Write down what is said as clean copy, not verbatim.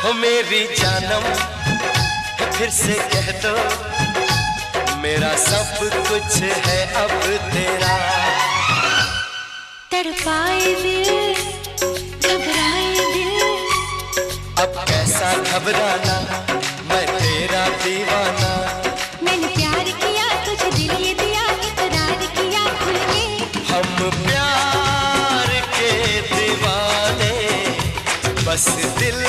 हो मेरी जानम फिर से कह दो, मेरा सब कुछ है अब तेरा। तड़पाए दिल, घबराए दिल, अब कैसा घबराना, मैं तेरा दीवाना। मैंने प्यार किया तुझे दिल ये दिया, इकरार किया खुल के। हम प्यार के दीवाने, बस दिल